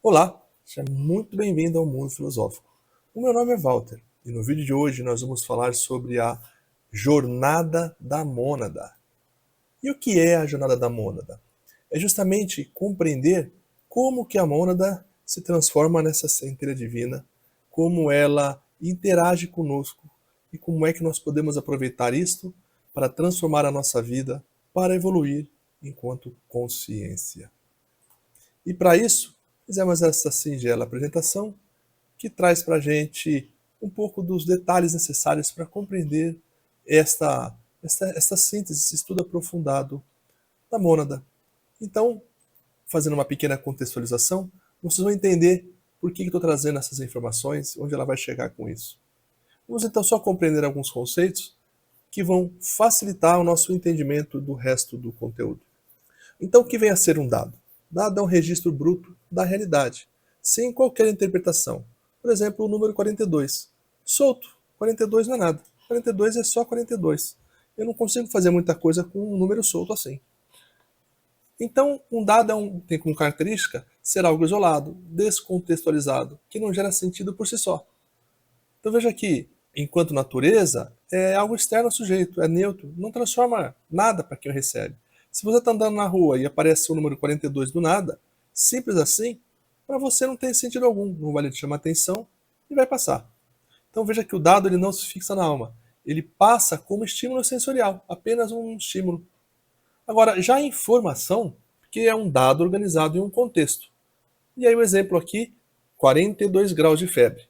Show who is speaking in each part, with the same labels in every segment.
Speaker 1: Olá, seja muito bem-vindo ao Mundo Filosófico. O meu nome é Walter e no vídeo de hoje nós vamos falar sobre a jornada da mônada. E o que é a jornada da mônada? É justamente compreender como que a mônada se transforma nessa centelha divina, como ela interage conosco e como é que nós podemos aproveitar isto para transformar a nossa vida, para evoluir enquanto consciência. E para isso, fizemos essa singela apresentação que traz para a gente um pouco dos detalhes necessários para compreender esta síntese, esse estudo aprofundado da mônada. Então, fazendo uma pequena contextualização, vocês vão entender por que estou trazendo essas informações, onde ela vai chegar com isso. Vamos então só compreender alguns conceitos que vão facilitar o nosso entendimento do resto do conteúdo. Então, o que vem a ser um dado? Dado é um registro bruto da realidade, sem qualquer interpretação. Por exemplo, o número 42. Solto, 42 não é nada. 42 é só 42. Eu não consigo fazer muita coisa com um número solto assim. Então, um dado tem como característica ser algo isolado, descontextualizado, que não gera sentido por si só. Então veja que, enquanto natureza, é algo externo ao sujeito, é neutro, não transforma nada para quem o recebe. Se você está andando na rua e aparece o número 42 do nada, simples assim, para você não tem sentido algum, não vai lhe chamar atenção e vai passar. Então veja que o dado ele não se fixa na alma, ele passa como estímulo sensorial, apenas um estímulo. Agora, já a informação, que é um dado organizado em um contexto. E aí o exemplo aqui, 42 graus de febre.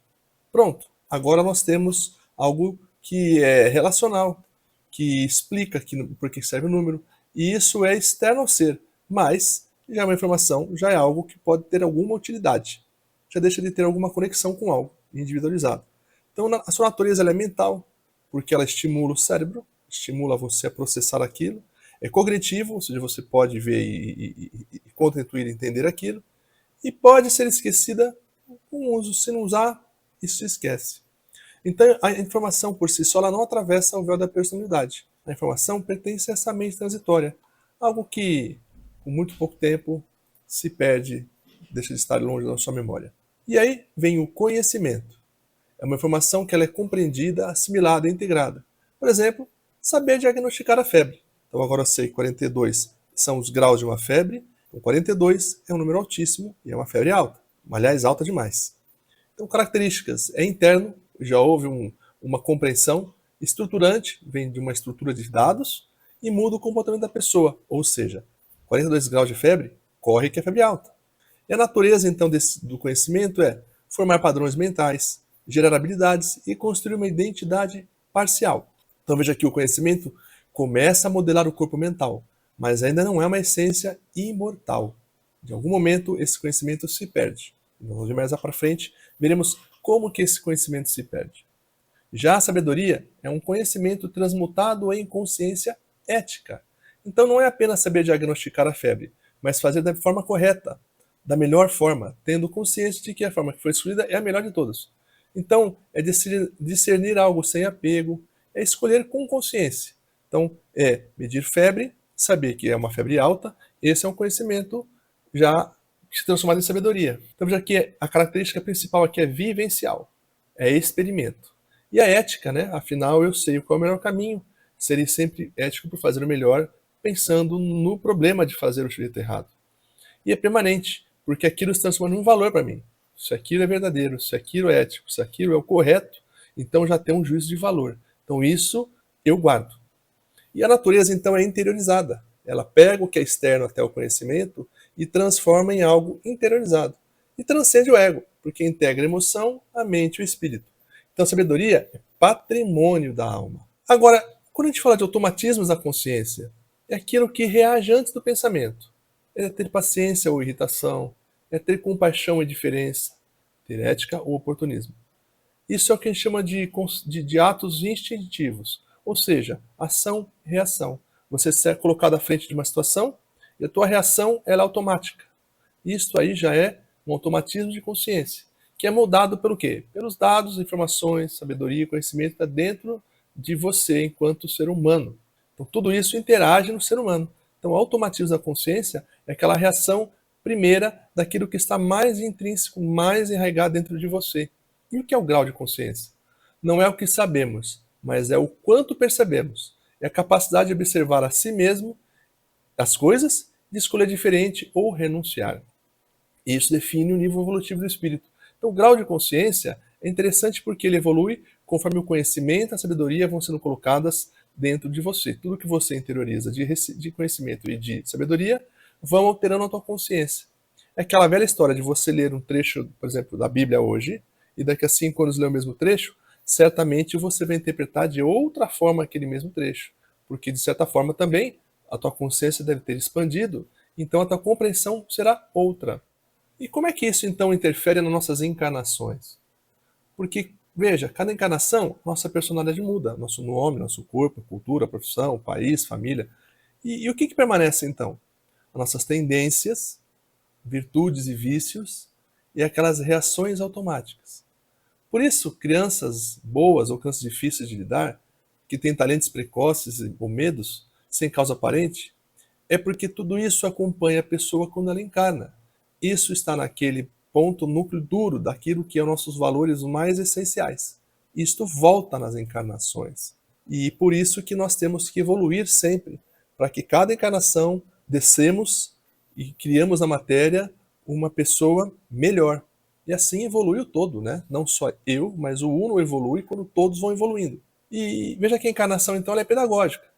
Speaker 1: Pronto, agora nós temos algo que é relacional, que explica por que serve o número, e isso é externo ao ser, mas já é uma informação, já é algo que pode ter alguma utilidade, já deixa de ter alguma conexão com algo individualizado. Então a sua natureza ela é mental, porque ela estimula o cérebro, estimula você a processar aquilo, é cognitivo, ou seja, você pode ver e contra-intuir e entender aquilo, e pode ser esquecida com uso, se não usar, isso se esquece. Então, a informação por si só ela não atravessa o véu da personalidade. A informação pertence a essa mente transitória, algo que, com muito pouco tempo, se perde, deixa de estar longe da sua memória. E aí vem o conhecimento. É uma informação que ela é compreendida, assimilada e integrada. Por exemplo, saber diagnosticar a febre. Então agora eu sei que 42 são os graus de uma febre, então 42 é um número altíssimo e é uma febre alta, aliás, alta demais. Então, características é interno, já houve uma compreensão estruturante, vem de uma estrutura de dados e muda o comportamento da pessoa, ou seja, 42 graus de febre, corre que é febre alta. E a natureza, então, do conhecimento é formar padrões mentais, gerar habilidades e construir uma identidade parcial. Então veja que o conhecimento começa a modelar o corpo mental, mas ainda não é uma essência imortal. De algum momento, esse conhecimento se perde. Nós mais para frente veremos como que esse conhecimento se perde. Já a sabedoria é um conhecimento transmutado em consciência ética. Então não é apenas saber diagnosticar a febre, mas fazer da forma correta, da melhor forma, tendo consciência de que a forma que foi escolhida é a melhor de todas. Então, é discernir algo sem apego, é escolher com consciência. Então, é medir febre, saber que é uma febre alta, esse é um conhecimento já se transformado em sabedoria. Então, já que a característica principal aqui é vivencial, é experimento. E a ética, né? Afinal, eu sei qual é o melhor caminho. Serei sempre ético por fazer o melhor, pensando no problema de fazer o jeito errado. E é permanente, porque aquilo se transforma num valor para mim. Se aquilo é verdadeiro, se aquilo é ético, se aquilo é o correto, então já tem um juízo de valor. Então isso eu guardo. E a natureza então é interiorizada. Ela pega o que é externo até o conhecimento e transforma em algo interiorizado. E transcende o ego, porque integra a emoção, a mente e o espírito. Então a sabedoria é patrimônio da alma. Agora, quando a gente fala de automatismos da consciência, é aquilo que reage antes do pensamento. É ter paciência ou irritação, é ter compaixão e diferença, ter ética ou oportunismo. Isso é o que a gente chama de atos instintivos, ou seja, ação e reação. Você é colocado à frente de uma situação e a tua reação ela é automática. Isso aí já é um automatismo de consciência, que é moldado pelo quê? Pelos dados, informações, sabedoria, conhecimento que está dentro de você enquanto ser humano. Então tudo isso interage no ser humano. Então o automatismo da consciência é aquela reação primeira daquilo que está mais intrínseco, mais enraizado dentro de você. E o que é o grau de consciência? Não é o que sabemos, mas é o quanto percebemos. É a capacidade de observar a si mesmo, as coisas, de escolher diferente ou renunciar. E isso define o nível evolutivo do espírito. Então, o grau de consciência é interessante porque ele evolui conforme o conhecimento e a sabedoria vão sendo colocadas dentro de você. Tudo que você interioriza de conhecimento e de sabedoria vão alterando a tua consciência. É aquela velha história de você ler um trecho, por exemplo, da Bíblia hoje, e daqui a 5 anos ler o mesmo trecho, certamente você vai interpretar de outra forma aquele mesmo trecho. Porque, de certa forma, também a tua consciência deve ter expandido, então a tua compreensão será outra. E como é que isso então interfere nas nossas encarnações? Porque, veja, cada encarnação, nossa personalidade muda, nosso nome, nosso corpo, cultura, profissão, país, família. E o que permanece então? As nossas tendências, virtudes e vícios e aquelas reações automáticas. Por isso, crianças boas ou crianças difíceis de lidar, que têm talentos precoces ou medos, sem causa aparente, é porque tudo isso acompanha a pessoa quando ela encarna. Isso está naquele ponto núcleo duro daquilo que é os nossos valores mais essenciais. Isto volta nas encarnações. E por isso que nós temos que evoluir sempre, para que cada encarnação descemos e criamos na matéria uma pessoa melhor. E assim evolui o todo, né? Não só eu, mas o uno evolui quando todos vão evoluindo. E veja que a encarnação então ela é pedagógica.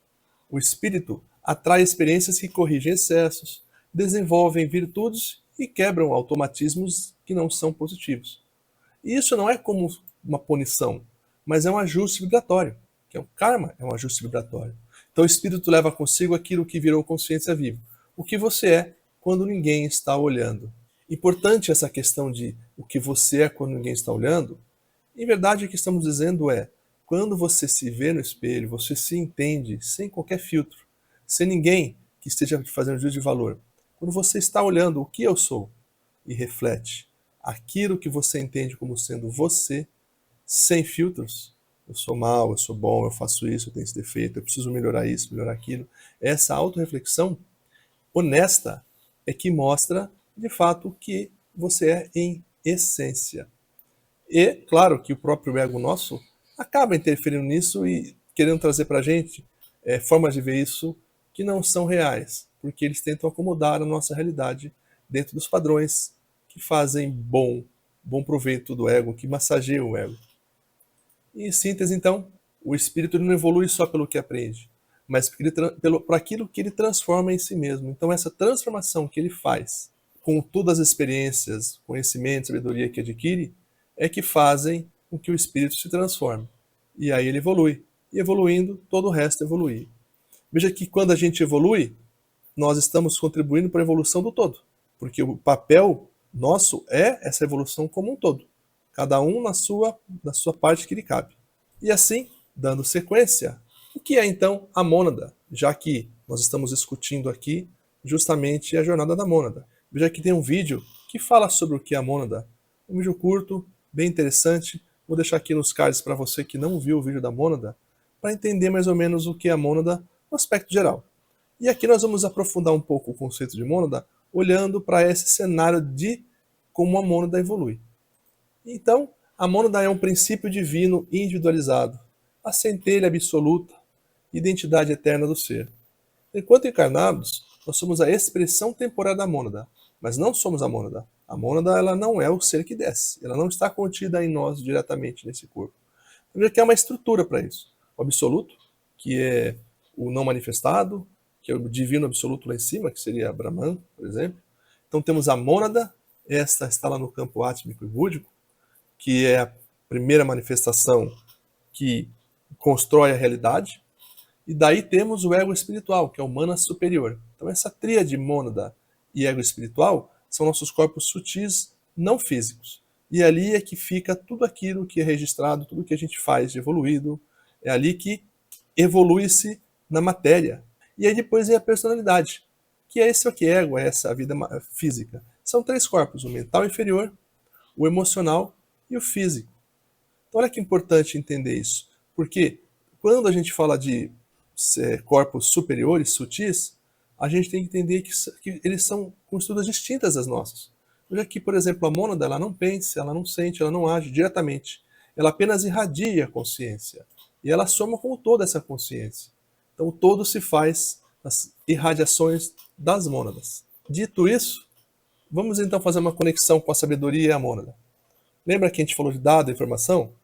Speaker 1: O espírito atrai experiências que corrigem excessos, desenvolvem virtudes e quebram automatismos que não são positivos. E isso não é como uma punição, mas é um ajuste vibratório, que é o karma, é um ajuste vibratório. Então o espírito leva consigo aquilo que virou consciência viva, o que você é quando ninguém está olhando. Importante essa questão de o que você é quando ninguém está olhando. Em verdade, o que estamos dizendo é, quando você se vê no espelho, você se entende sem qualquer filtro, sem ninguém que esteja te fazendo juízo de valor. Quando você está olhando o que eu sou e reflete aquilo que você entende como sendo você, sem filtros, eu sou mal, eu sou bom, eu faço isso, eu tenho esse defeito, eu preciso melhorar isso, melhorar aquilo. Essa autorreflexão honesta é que mostra, de fato, o que você é em essência. E, claro, que o próprio ego nosso acaba interferindo nisso e querendo trazer para a gente formas de ver isso que não são reais, porque eles tentam acomodar a nossa realidade dentro dos padrões que fazem bom proveito do ego, que massageiam o ego. E, em síntese, então, o espírito não evolui só pelo que aprende, mas por aquilo que ele transforma em si mesmo. Então, essa transformação que ele faz com todas as experiências, conhecimento, sabedoria que adquire, é que fazem com que o espírito se transforme. E aí ele evolui. E evoluindo, todo o resto evolui. Veja que quando a gente evolui, nós estamos contribuindo para a evolução do todo. Porque o papel nosso é essa evolução como um todo. Cada um na sua parte que lhe cabe. E assim, dando sequência, o que é então a mônada? Já que nós estamos discutindo aqui justamente a jornada da mônada. Veja que tem um vídeo que fala sobre o que é a mônada. Um vídeo curto, bem interessante. Vou deixar aqui nos cards para você que não viu o vídeo da mônada, para entender mais ou menos o que é a mônada no aspecto geral. E aqui nós vamos aprofundar um pouco o conceito de mônada, olhando para esse cenário de como a mônada evolui. Então, a mônada é um princípio divino individualizado, a centelha absoluta, identidade eterna do ser. Enquanto encarnados, nós somos a expressão temporária da mônada, mas não somos a mônada. A mônada ela não é o ser que desce, ela não está contida em nós diretamente nesse corpo. Veja que há uma estrutura para isso. O absoluto, que é o não manifestado, que é o divino absoluto lá em cima, que seria Brahman, por exemplo. Então temos a mônada, esta está lá no campo átmico e búdico, que é a primeira manifestação que constrói a realidade. E daí temos o ego espiritual, que é o mana superior. Então essa tríade mônada e ego espiritual são nossos corpos sutis não físicos. E ali é que fica tudo aquilo que é registrado, tudo que a gente faz de evoluído. É ali que evolui-se na matéria. E aí depois vem a personalidade, que é esse aqui, ego, é essa vida física. São 3 corpos, o mental inferior, o emocional e o físico. Então olha que importante entender isso. Porque quando a gente fala de corpos superiores, sutis, a gente tem que entender que eles são com estruturas distintas das nossas. Veja que, por exemplo, a mônada ela não pensa, ela não sente, ela não age diretamente. Ela apenas irradia a consciência. E ela soma com o todo essa consciência. Então o todo se faz nas irradiações das mônadas. Dito isso, vamos então fazer uma conexão com a sabedoria e a mônada. Lembra que a gente falou de dado e informação?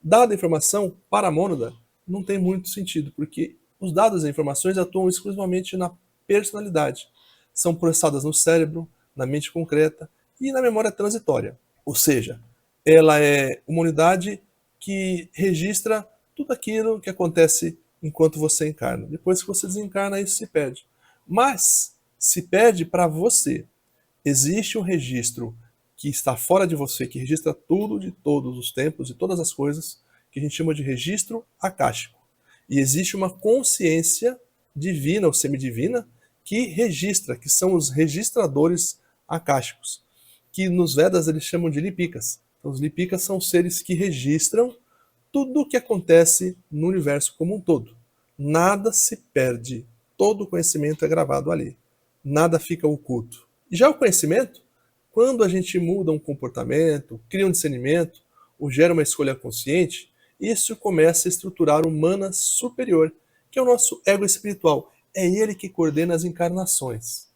Speaker 1: Dado e informação para a mônada não tem muito sentido, porque os dados e informações atuam exclusivamente na personalidade. São processadas no cérebro, na mente concreta e na memória transitória. Ou seja, ela é uma unidade que registra tudo aquilo que acontece enquanto você encarna. Depois que você desencarna, isso se perde. Mas se perde para você. Existe um registro que está fora de você, que registra tudo de todos os tempos e todas as coisas, que a gente chama de registro acástico. E existe uma consciência divina ou semidivina que registra, que são os registradores acásticos, que nos Vedas eles chamam de lipikas. Então, os lipikas são seres que registram tudo o que acontece no universo como um todo. Nada se perde, todo o conhecimento é gravado ali. Nada fica oculto. E já o conhecimento, quando a gente muda um comportamento, cria um discernimento, ou gera uma escolha consciente, isso começa a estruturar o mana superior, que é o nosso ego espiritual. É ele que coordena as encarnações.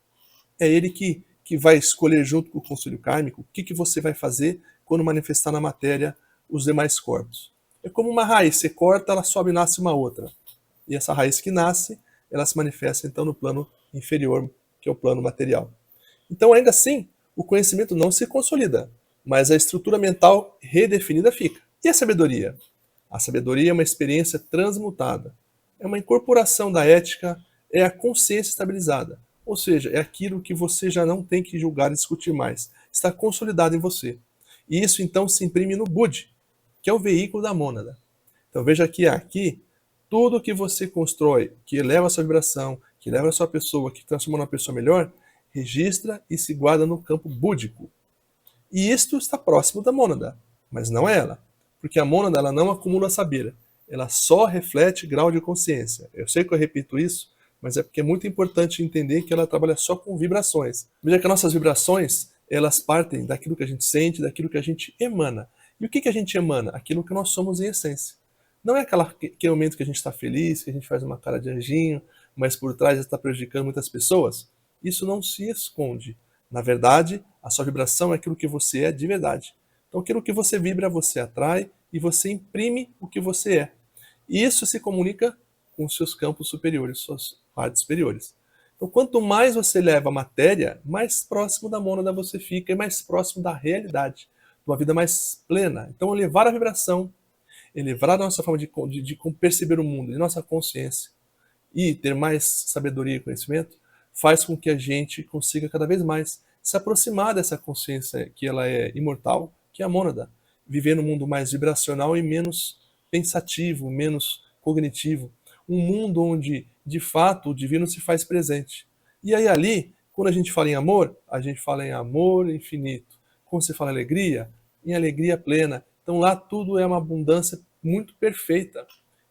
Speaker 1: É ele que vai escolher junto com o conselho kármico o que você vai fazer quando manifestar na matéria os demais corpos. É como uma raiz, você corta, ela sobe e nasce uma outra. E essa raiz que nasce, ela se manifesta então no plano inferior, que é o plano material. Então, ainda assim, o conhecimento não se consolida, mas a estrutura mental redefinida fica. E a sabedoria? A sabedoria é uma experiência transmutada. É uma incorporação da ética, é a consciência estabilizada. Ou seja, é aquilo que você já não tem que julgar e discutir mais. Está consolidado em você. E isso então se imprime no Budi, que é o veículo da mônada. Então veja que aqui, tudo que você constrói, que eleva a sua vibração, que eleva a sua pessoa, que transforma uma pessoa melhor, registra e se guarda no campo búdico. E isto está próximo da mônada, mas não é ela, porque a mônada ela não acumula saber, ela só reflete grau de consciência. Eu sei que eu repito isso, mas é porque é muito importante entender que ela trabalha só com vibrações. Veja que as nossas vibrações, elas partem daquilo que a gente sente, daquilo que a gente emana. E o que a gente emana? Aquilo que nós somos em essência. Não é aquele momento que a gente está feliz, que a gente faz uma cara de anjinho, mas por trás está prejudicando muitas pessoas. Isso não se esconde. Na verdade, a sua vibração é aquilo que você é de verdade. Então, aquilo que você vibra, você atrai e você imprime o que você é. E isso se comunica com os seus campos superiores, suas partes superiores. Então, quanto mais você leva a matéria, mais próximo da mônada você fica e mais próximo da realidade, de uma vida mais plena. Então, elevar a vibração, elevar a nossa forma de perceber o mundo, de nossa consciência, e ter mais sabedoria e conhecimento, faz com que a gente consiga cada vez mais se aproximar dessa consciência que ela é imortal, que é a mônada, viver num mundo mais vibracional e menos pensativo, menos cognitivo, um mundo onde, de fato, o divino se faz presente. E aí ali, quando a gente fala em amor, a gente fala em amor infinito. Quando se fala em alegria, em alegria plena. Então lá tudo é uma abundância muito perfeita.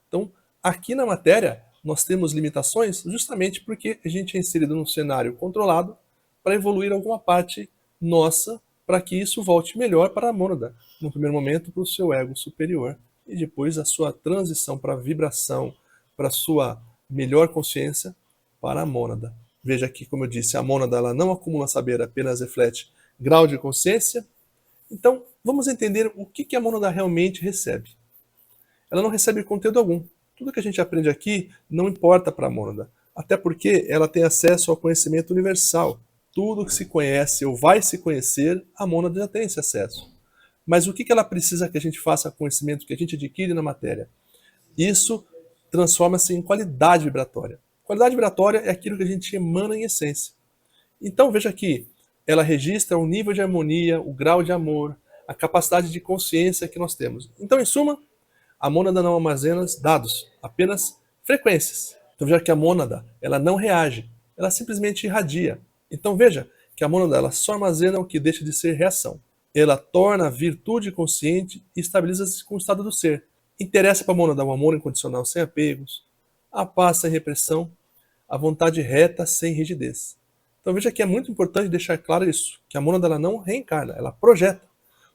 Speaker 1: Então, aqui na matéria, nós temos limitações justamente porque a gente é inserido num cenário controlado para evoluir alguma parte nossa para que isso volte melhor para a mônada. No primeiro momento, para o seu ego superior e depois a sua transição para a vibração, para a sua melhor consciência para a mônada. Veja aqui, como eu disse, a mônada ela não acumula saber, apenas reflete grau de consciência. Então, vamos entender o que a mônada realmente recebe. Ela não recebe conteúdo algum. Tudo que a gente aprende aqui não importa para a mônada, até porque ela tem acesso ao conhecimento universal. Tudo que se conhece ou vai se conhecer, a mônada já tem esse acesso. Mas o que ela precisa que a gente faça com o conhecimento que a gente adquire na matéria? Isso transforma-se em qualidade vibratória. Qualidade vibratória é aquilo que a gente emana em essência. Então veja aqui, ela registra o nível de harmonia, o grau de amor, a capacidade de consciência que nós temos. Então, em suma, a mônada não armazena dados, apenas frequências. Então veja que a mônada ela não reage, ela simplesmente irradia. Então veja que a mônada ela só armazena o que deixa de ser reação. Ela torna a virtude consciente e estabiliza-se com o estado do ser. Interessa para a mônada o amor incondicional sem apegos, a paz sem repressão, a vontade reta sem rigidez. Então veja que é muito importante deixar claro isso, que a mônada ela não reencarna, ela projeta.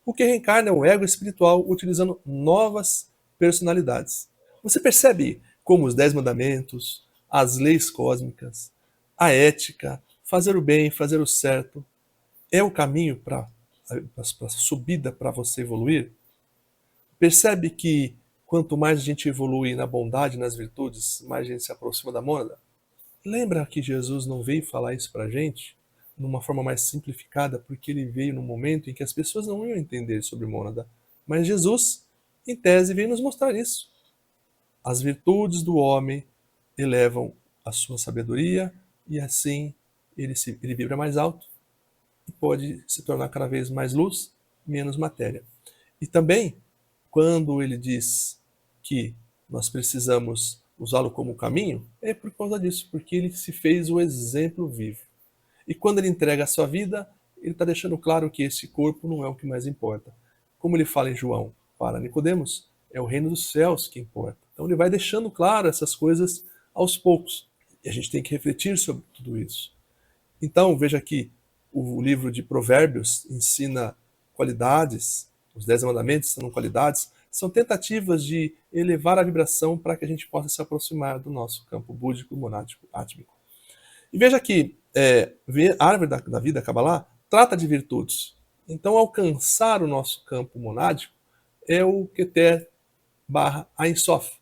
Speaker 1: O que reencarna é o ego espiritual utilizando novas personalidades. Você percebe como os 10 mandamentos, as leis cósmicas, a ética, fazer o bem, fazer o certo, é o caminho para a subida para você evoluir? Percebe que quanto mais a gente evolui na bondade, nas virtudes, mais a gente se aproxima da mônada? Lembra que Jesus não veio falar isso pra gente numa forma mais simplificada, porque ele veio num momento em que as pessoas não iam entender sobre mônada. Mas Jesus, em tese, veio nos mostrar isso. As virtudes do homem elevam a sua sabedoria e assim ele vibra mais alto e pode se tornar cada vez mais luz, menos matéria. E também, quando ele diz que nós precisamos usá-lo como caminho, é por causa disso, porque ele se fez o exemplo vivo. E quando ele entrega a sua vida, ele está deixando claro que esse corpo não é o que mais importa. Como ele fala em João para Nicodemos, é o reino dos céus que importa. Então ele vai deixando claro essas coisas aos poucos. E a gente tem que refletir sobre tudo isso. Então, veja que o livro de Provérbios ensina qualidades, os 10 mandamentos são qualidades, são tentativas de elevar a vibração para que a gente possa se aproximar do nosso campo búdico, monádico, átmico. E veja que a árvore da vida, Kabbalah, trata de virtudes. Então, alcançar o nosso campo monádico é o Keter barra Ein Sof.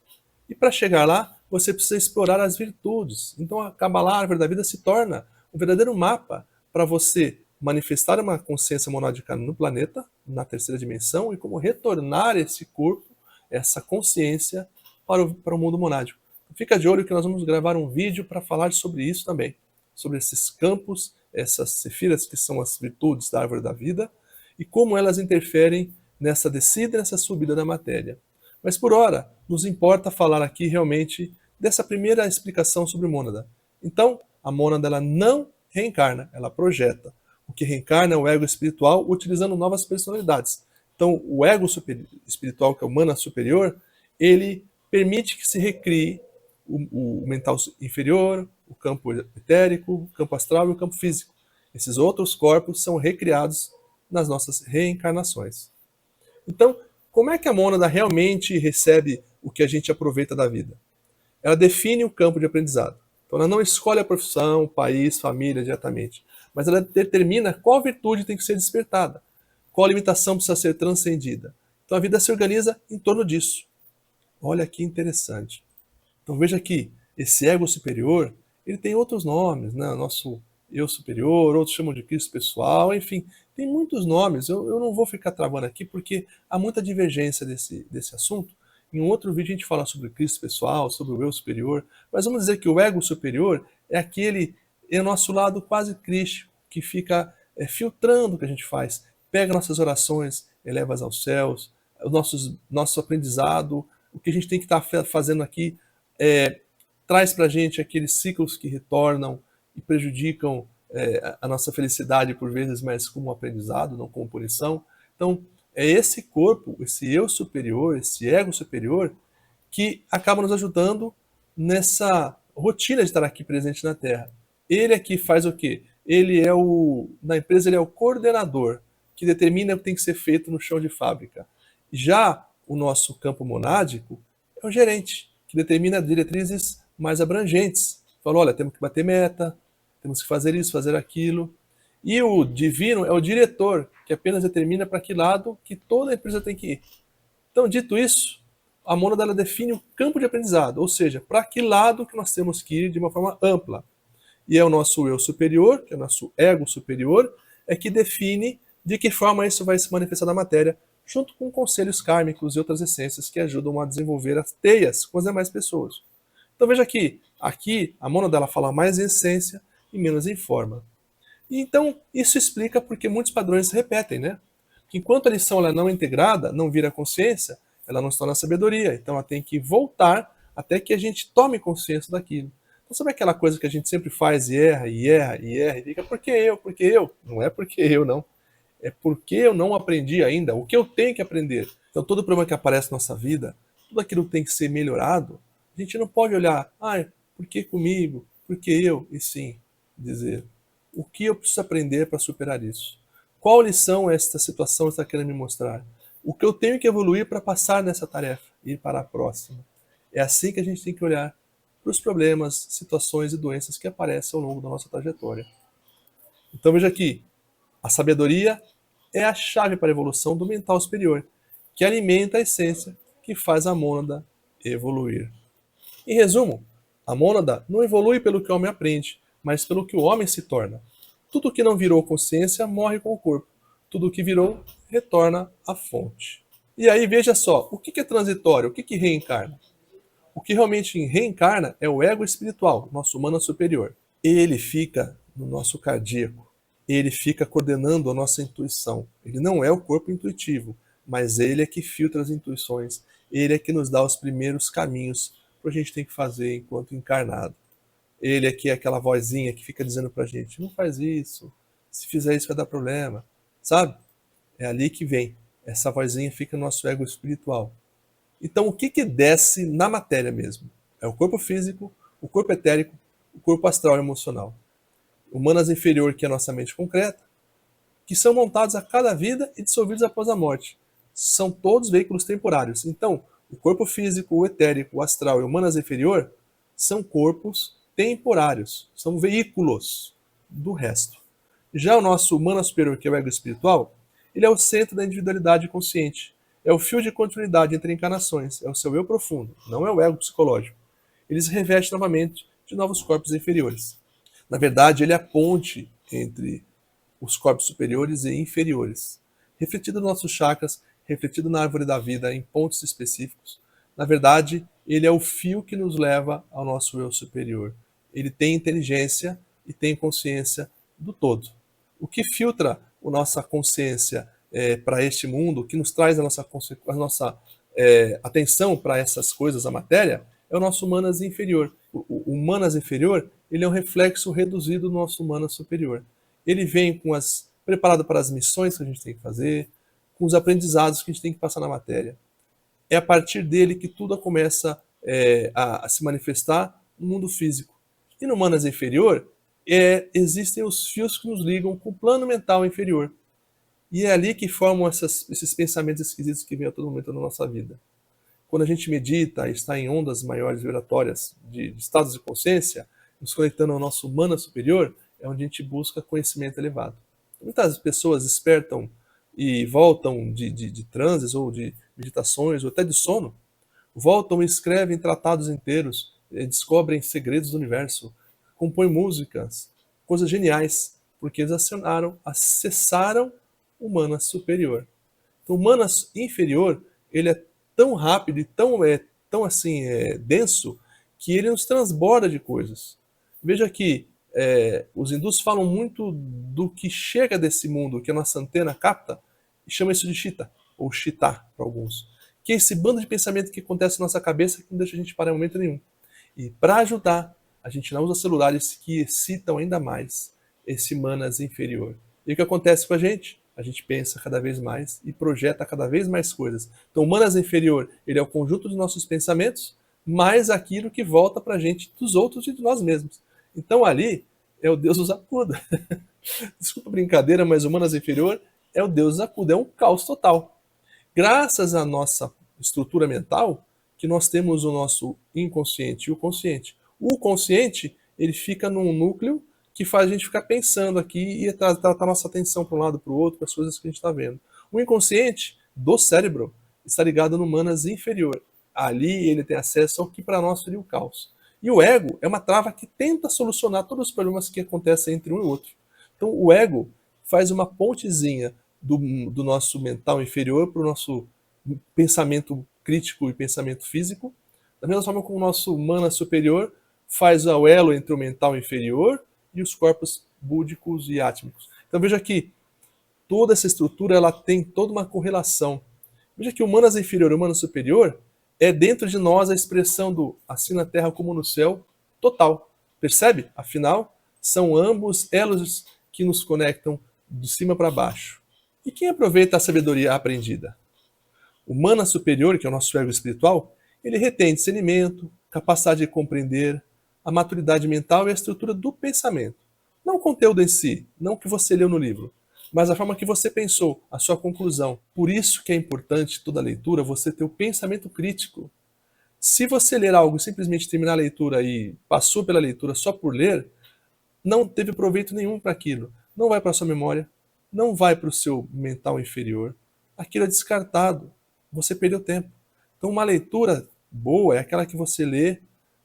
Speaker 1: E para chegar lá, você precisa explorar as virtudes. Então, a Kabbalah, a árvore da vida, se torna um verdadeiro mapa para você manifestar uma consciência monádica no planeta, na terceira dimensão, e como retornar esse corpo, essa consciência, para o mundo monádico. Fica de olho que nós vamos gravar um vídeo para falar sobre isso também, sobre esses campos, essas sefiras que são as virtudes da árvore da vida, e como elas interferem nessa descida e nessa subida da matéria. Mas por ora, nos importa falar aqui realmente dessa primeira explicação sobre mônada. Então, a mônada ela não reencarna, ela projeta. O que reencarna é o ego espiritual utilizando novas personalidades. Então, o ego espiritual, que é o mana superior, ele permite que se recrie o mental inferior, o campo etérico, o campo astral e o campo físico. Esses outros corpos são recriados nas nossas reencarnações. Então, como é que a mônada realmente recebe o que a gente aproveita da vida? Ela define o campo de aprendizado. Então, ela não escolhe a profissão, o país, família diretamente, mas ela determina qual virtude tem que ser despertada, qual limitação precisa ser transcendida. Então, a vida se organiza em torno disso. Olha que interessante. Então, veja que esse ego superior, ele tem outros nomes, né? Nosso eu superior, outros chamam de Cristo pessoal, enfim, tem muitos nomes. Eu não vou ficar travando aqui porque há muita divergência desse assunto. Em um outro vídeo a gente fala sobre Cristo pessoal, sobre o eu superior, mas vamos dizer que o ego superior é o nosso lado quase crístico, que fica filtrando o que a gente faz, pega nossas orações, eleva-as aos céus, o nosso aprendizado, o que a gente tem que estar fazendo aqui, traz para a gente aqueles ciclos que retornam e prejudicam a nossa felicidade por vezes, mas como aprendizado, não como punição. Então, é esse corpo, esse eu superior, esse ego superior, que acaba nos ajudando nessa rotina de estar aqui presente na Terra. Ele aqui faz o quê? Na empresa ele é o coordenador, que determina o que tem que ser feito no chão de fábrica. Já o nosso campo monádico é o gerente, que determina diretrizes mais abrangentes. Fala, olha, temos que bater meta, temos que fazer isso, fazer aquilo. E o divino é o diretor, que apenas determina para que lado que toda a empresa tem que ir. Então, dito isso, a mônada ela define o campo de aprendizado, ou seja, para que lado que nós temos que ir de uma forma ampla. E é o nosso eu superior, que é o nosso ego superior, é que define de que forma isso vai se manifestar na matéria, junto com conselhos kármicos e outras essências que ajudam a desenvolver as teias com as demais pessoas. Então veja que aqui a mônada ela fala mais em essência e menos em forma. E então isso explica porque muitos padrões se repetem, né? Que enquanto a lição ela não é integrada, não vira consciência, ela não se torna sabedoria. Então ela tem que voltar até que a gente tome consciência daquilo. Então sabe aquela coisa que a gente sempre faz e erra, e erra, e erra, e fica, por que eu? Por que eu? Não é porque eu, não. É porque eu não aprendi ainda o que eu tenho que aprender. Então todo problema que aparece na nossa vida, tudo aquilo tem que ser melhorado. A gente não pode olhar, por que comigo? Por que eu? E sim, dizer, O que eu preciso aprender para superar isso? Qual lição esta situação está querendo me mostrar? O que eu tenho que evoluir para passar nessa tarefa e ir para a próxima? É assim que a gente tem que olhar para os problemas, situações e doenças que aparecem ao longo da nossa trajetória. Então veja aqui, a sabedoria é a chave para a evolução do mental superior, que alimenta a essência que faz a mônada evoluir. Em resumo, a mônada não evolui pelo que o homem aprende, mas pelo que o homem se torna. Tudo que não virou consciência morre com o corpo. Tudo que virou retorna à fonte. E aí veja só, o que é transitório? O que reencarna? O que realmente reencarna é o ego espiritual, nosso humano superior. Ele fica no nosso cardíaco. Ele fica coordenando a nossa intuição. Ele não é o corpo intuitivo, mas ele é que filtra as intuições. Ele é que nos dá os primeiros caminhos que a gente tem que fazer enquanto encarnado. Ele é que é aquela vozinha que fica dizendo pra gente, não faz isso, se fizer isso vai dar problema, sabe? É ali que vem. Essa vozinha fica no nosso ego espiritual. Então o que desce na matéria mesmo? É o corpo físico, o corpo etérico, o corpo astral e emocional. O manas inferior, que é a nossa mente concreta, que são montados a cada vida e dissolvidos após a morte. São todos veículos temporários. Então, o corpo físico, o etérico, o astral e o manas inferior são corpos temporários, são veículos do resto. Já o nosso manas superior, que é o ego espiritual, ele é o centro da individualidade consciente. É o fio de continuidade entre encarnações, é o seu eu profundo, não é o ego psicológico. Ele se reveste novamente de novos corpos inferiores. Na verdade, ele é a ponte entre os corpos superiores e inferiores, refletido nos nossos chakras, refletido na árvore da vida em pontos específicos. Na verdade, ele é o fio que nos leva ao nosso eu superior. Ele tem inteligência e tem consciência do todo. O que filtra a nossa consciência para este mundo, o que nos traz a nossa atenção para essas coisas, a matéria, é o nosso manas inferior. O manas inferior, ele é um reflexo reduzido do nosso manas superior. Ele vem preparado para as missões que a gente tem que fazer, com os aprendizados que a gente tem que passar na matéria. É a partir dele que tudo começa a se manifestar no mundo físico. E no manas inferior, existem os fios que nos ligam com o plano mental inferior. E é ali que formam esses pensamentos esquisitos que vêm a todo momento na nossa vida. Quando a gente medita e está em ondas maiores vibratórias de estados de consciência, nos conectando ao nosso humano superior, é onde a gente busca conhecimento elevado. Muitas pessoas despertam e voltam de transes ou de meditações ou até de sono, voltam e escrevem tratados inteiros, descobrem segredos do universo, compõem músicas, coisas geniais, porque eles acessaram o manas superior. Então o manas inferior, ele é tão rápido e tão assim denso que ele nos transborda de coisas. Veja que os hindus falam muito do que chega desse mundo, que a nossa antena capta, e chama isso de Chitta, ou Chitta para alguns, que é esse bando de pensamento que acontece na nossa cabeça que não deixa a gente parar em momento nenhum. E para ajudar, a gente não usa celulares que excitam ainda mais esse manas inferior. E o que acontece com a gente? A gente pensa cada vez mais e projeta cada vez mais coisas. Então, o manas inferior, ele é o conjunto dos nossos pensamentos, mais aquilo que volta para a gente dos outros e de nós mesmos. Então, ali é o Deus dos acuda. Desculpa a brincadeira, mas o manas inferior é o Deus dos acuda, é um caos total. Graças à nossa estrutura mental, que nós temos o nosso inconsciente e o consciente. O consciente, ele fica num núcleo que faz a gente ficar pensando aqui e tratar nossa atenção para um lado, para o outro, para as coisas que a gente está vendo. O inconsciente do cérebro está ligado no manas inferior. Ali ele tem acesso ao que para nós seria o caos. E o ego é uma trava que tenta solucionar todos os problemas que acontecem entre um e outro. Então o ego faz uma pontezinha do nosso mental inferior para o nosso pensamento crítico e pensamento físico, da mesma forma como o nosso manas superior faz o elo entre o mental inferior e os corpos búdicos e átmicos. Então veja que toda essa estrutura ela tem toda uma correlação. Veja que o manas inferior e o manas superior é dentro de nós a expressão do assim na terra como no céu total. Percebe? Afinal, são ambos elos que nos conectam de cima para baixo. E quem aproveita a sabedoria aprendida? O manas superior, que é o nosso ego espiritual, ele retém discernimento, capacidade de compreender, a maturidade mental e a estrutura do pensamento. Não o conteúdo em si, não o que você leu no livro, mas a forma que você pensou, a sua conclusão. Por isso que é importante toda leitura você ter o pensamento crítico. Se você ler algo e simplesmente terminar a leitura e passou pela leitura só por ler, não teve proveito nenhum para aquilo. Não vai para a sua memória, não vai para o seu mental inferior. Aquilo é descartado. Você perdeu tempo. Então, uma leitura boa é aquela que você lê,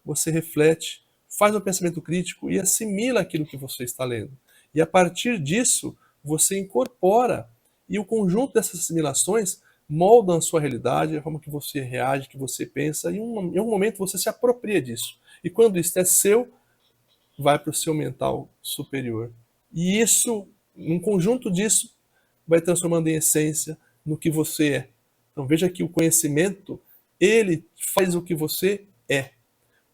Speaker 1: você reflete, faz um pensamento crítico e assimila aquilo que você está lendo. E a partir disso, você incorpora. E o conjunto dessas assimilações moldam a sua realidade, a forma que você reage, que você pensa, e em um momento você se apropria disso. E quando isso é seu, vai para o seu mental superior. E isso, um conjunto disso, vai transformando em essência no que você é. Então veja que o conhecimento, ele faz o que você é.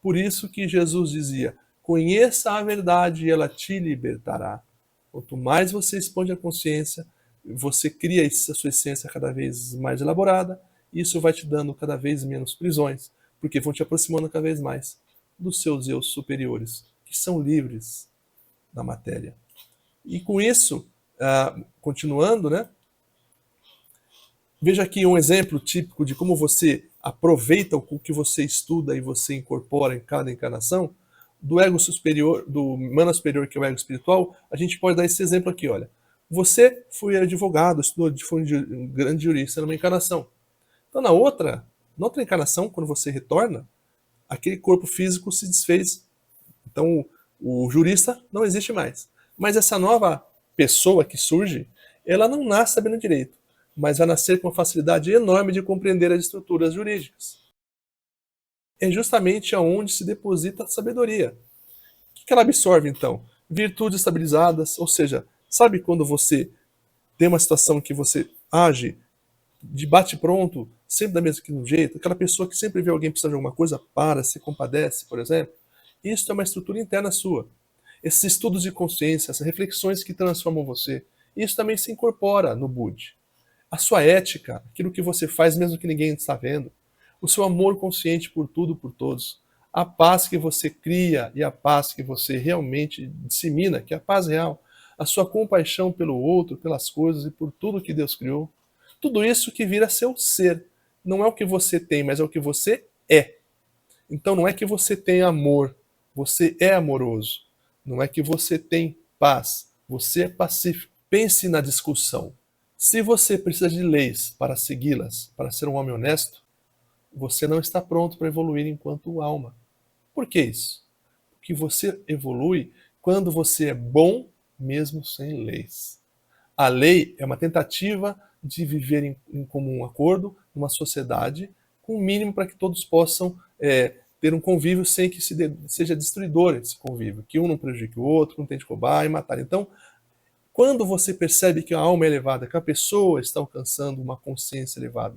Speaker 1: Por isso que Jesus dizia, conheça a verdade e ela te libertará. Quanto mais você expande a consciência, você cria a sua essência cada vez mais elaborada, e isso vai te dando cada vez menos prisões, porque vão te aproximando cada vez mais dos seus eus superiores, que são livres da matéria. E com isso, continuando, né? Veja aqui um exemplo típico de como você aproveita o que você estuda e você incorpora em cada encarnação. Do ego superior, do mana superior, que é o ego espiritual, a gente pode dar esse exemplo aqui, olha. Você foi advogado, estudou, foi um grande jurista numa encarnação. Então, na outra encarnação, quando você retorna, aquele corpo físico se desfez. Então, o jurista não existe mais. Mas essa nova pessoa que surge, ela não nasce sabendo direito, mas vai nascer com uma facilidade enorme de compreender as estruturas jurídicas. É justamente aonde se deposita a sabedoria. O que ela absorve, então? Virtudes estabilizadas, ou seja, sabe quando você tem uma situação que você age de bate-pronto, sempre da mesma jeito, aquela pessoa que sempre vê alguém precisando de alguma coisa, para, se compadece, por exemplo, isso é uma estrutura interna sua. Esses estudos de consciência, essas reflexões que transformam você, isso também se incorpora no Budi. A sua ética, aquilo que você faz mesmo que ninguém está vendo, o seu amor consciente por tudo, por todos, a paz que você cria e a paz que você realmente dissemina, que é a paz real, a sua compaixão pelo outro, pelas coisas e por tudo que Deus criou, tudo isso que vira seu ser. Não é o que você tem, mas é o que você é. Então não é que você tem amor, você é amoroso. Não é que você tem paz, você é pacífico. Pense na discussão. Se você precisa de leis para segui-las, para ser um homem honesto, você não está pronto para evoluir enquanto alma. Por que isso? Porque você evolui quando você é bom mesmo sem leis. A lei é uma tentativa de viver em comum acordo numa sociedade com o mínimo para que todos possam ter um convívio sem que seja destruidor esse convívio, que um não prejudique o outro, não tente roubar e matar. Então, quando você percebe que a alma é elevada, que a pessoa está alcançando uma consciência elevada,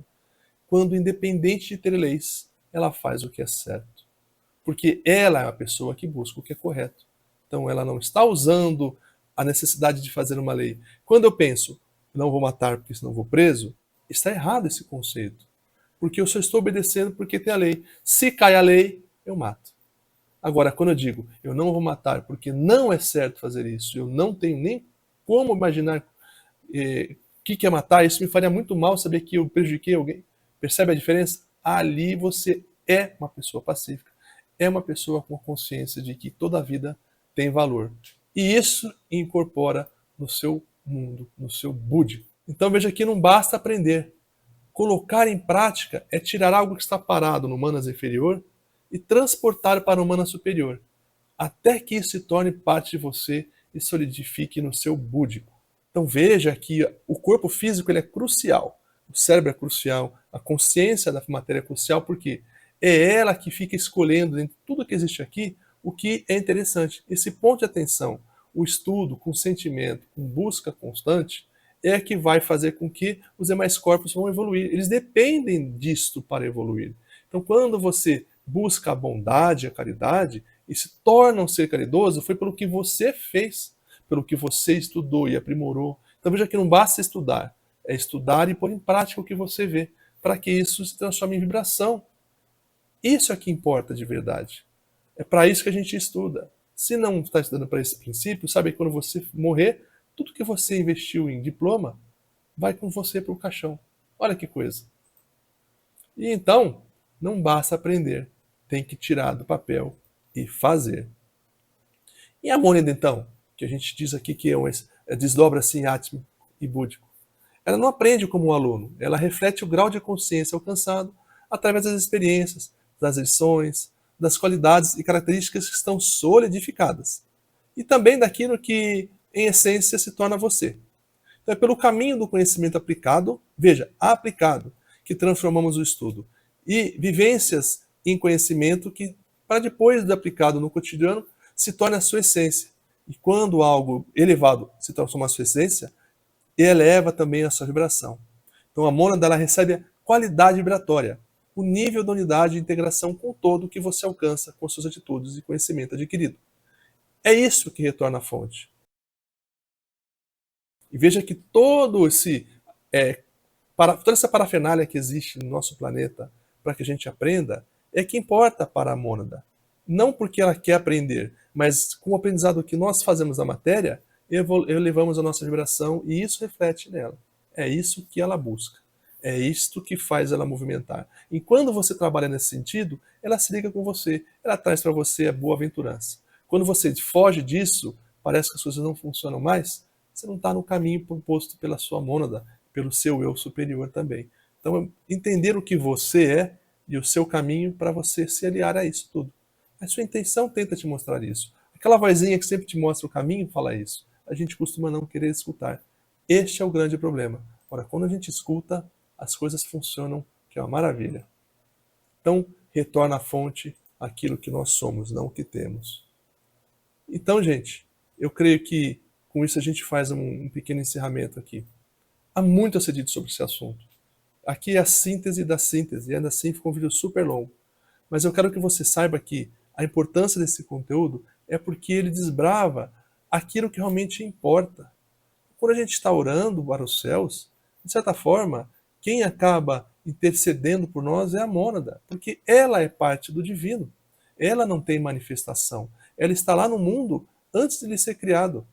Speaker 1: quando, independente de ter leis, ela faz o que é certo. Porque ela é a pessoa que busca o que é correto. Então, ela não está usando a necessidade de fazer uma lei. Quando eu penso, não vou matar porque senão vou preso, está errado esse conceito. Porque eu só estou obedecendo porque tem a lei. Se cai a lei, eu mato. Agora, quando eu digo, eu não vou matar porque não é certo fazer isso, eu não tenho nem como imaginar o que é matar, isso me faria muito mal saber que eu prejudiquei alguém. Percebe a diferença? Ali você é uma pessoa pacífica, é uma pessoa com consciência de que toda a vida tem valor. E isso incorpora no seu mundo, no seu Budi. Então veja que não basta aprender. Colocar em prática é tirar algo que está parado no Manas inferior e transportar para o Manas superior, até que isso se torne parte de você e solidifique no seu búdico. Então veja que o corpo físico ele é crucial, o cérebro é crucial, a consciência da matéria é crucial, porque é ela que fica escolhendo entre tudo que existe aqui o que é interessante. Esse ponto de atenção, o estudo com sentimento, com busca constante, é que vai fazer com que os demais corpos vão evoluir. Eles dependem disto para evoluir. Então quando você busca a bondade, a caridade, e se torna um ser caridoso, foi pelo que você fez, pelo que você estudou e aprimorou. Então veja que não basta estudar, é estudar e pôr em prática o que você vê, para que isso se transforme em vibração. Isso é que importa de verdade. É para isso que a gente estuda. Se não está estudando para esse princípio, sabe que quando você morrer, tudo que você investiu em diploma vai com você para o caixão. Olha que coisa. E então, não basta aprender, tem que tirar do papel e fazer. E a mônada, então, que a gente diz aqui que desdobra-se em átmico e búdico, ela não aprende como um aluno, ela reflete o grau de consciência alcançado através das experiências, das lições, das qualidades e características que estão solidificadas. E também daquilo que, em essência, se torna você. Então é pelo caminho do conhecimento aplicado, veja, aplicado, que transformamos o estudo. E vivências em conhecimento que, para depois de aplicado no cotidiano, se torne a sua essência. E quando algo elevado se transforma a sua essência, eleva também a sua vibração. Então a mônada ela recebe a qualidade vibratória, o nível da unidade de integração com o todo que você alcança com suas atitudes e conhecimento adquirido. É isso que retorna à fonte. E veja que toda essa parafernália que existe no nosso planeta para que a gente aprenda é que importa para a mônada. Não porque ela quer aprender, mas com o aprendizado que nós fazemos da matéria, elevamos a nossa vibração e isso reflete nela. É isso que ela busca. É isto que faz ela movimentar. E quando você trabalha nesse sentido, ela se liga com você, ela traz para você a boa-aventurança. Quando você foge disso, parece que as coisas não funcionam mais, você não está no caminho proposto pela sua mônada, pelo seu eu superior também. Então, entender o que você é e o seu caminho para você se aliar a isso tudo. A sua intenção tenta te mostrar isso. Aquela vozinha que sempre te mostra o caminho fala isso. A gente costuma não querer escutar. Este é o grande problema. Ora, quando a gente escuta, as coisas funcionam, que é uma maravilha. Então, retorna à fonte aquilo que nós somos, não o que temos. Então, gente, eu creio que com isso a gente faz um pequeno encerramento aqui. Há muito a ser dito sobre esse assunto. Aqui é a síntese da síntese, e ainda assim ficou um vídeo super longo. Mas eu quero que você saiba que a importância desse conteúdo é porque ele desbrava aquilo que realmente importa. Quando a gente está orando para os céus, de certa forma, quem acaba intercedendo por nós é a mônada, porque ela é parte do divino. Ela não tem manifestação. Ela está lá no mundo antes de ele ser criado.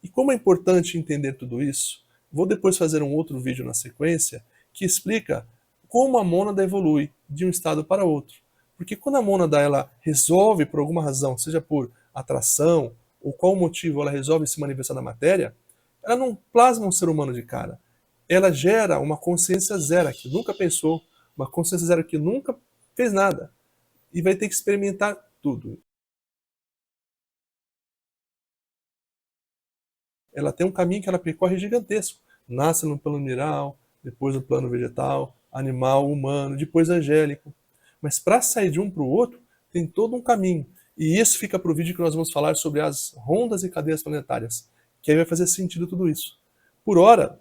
Speaker 1: E como é importante entender tudo isso, vou depois fazer um outro vídeo na sequência que explica como a mônada evolui de um estado para outro. Porque quando a mônada ela resolve por alguma razão, seja por atração ou qual motivo ela resolve se manifestar na matéria, ela não plasma um ser humano de cara. Ela gera uma consciência zero que nunca pensou, uma consciência zero que nunca fez nada. E vai ter que experimentar tudo. Ela tem um caminho que ela percorre gigantesco. Nasce no plano mineral, depois no plano vegetal, animal, humano, depois angélico. Mas para sair de um para o outro, tem todo um caminho. E isso fica para o vídeo que nós vamos falar sobre as rondas e cadeias planetárias, que aí vai fazer sentido tudo isso. Por hora,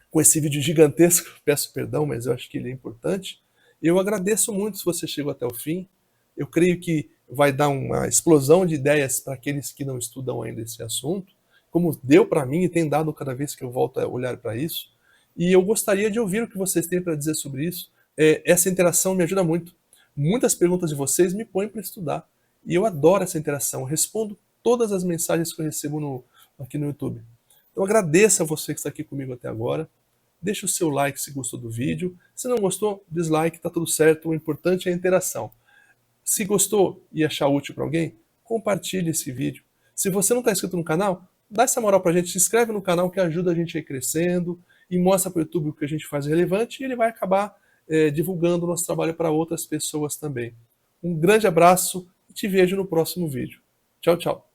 Speaker 1: com esse vídeo gigantesco, peço perdão, mas eu acho que ele é importante, eu agradeço muito se você chegou até o fim. Eu creio que vai dar uma explosão de ideias para aqueles que não estudam ainda esse assunto, como deu para mim e tem dado cada vez que eu volto a olhar para isso. E eu gostaria de ouvir o que vocês têm para dizer sobre isso. Essa interação me ajuda muito. Muitas perguntas de vocês me põem para estudar. E eu adoro essa interação. Eu respondo todas as mensagens que eu recebo aqui no YouTube. Então agradeço a você que está aqui comigo até agora. Deixa o seu like se gostou do vídeo. Se não gostou, dislike, está tudo certo. O importante é a interação. Se gostou e achar útil para alguém, compartilhe esse vídeo. Se você não está inscrito no canal, dá essa moral pra gente, se inscreve no canal que ajuda a gente a ir crescendo e mostra para o YouTube o que a gente faz relevante e ele vai acabar divulgando o nosso trabalho para outras pessoas também. Um grande abraço e te vejo no próximo vídeo. Tchau, tchau.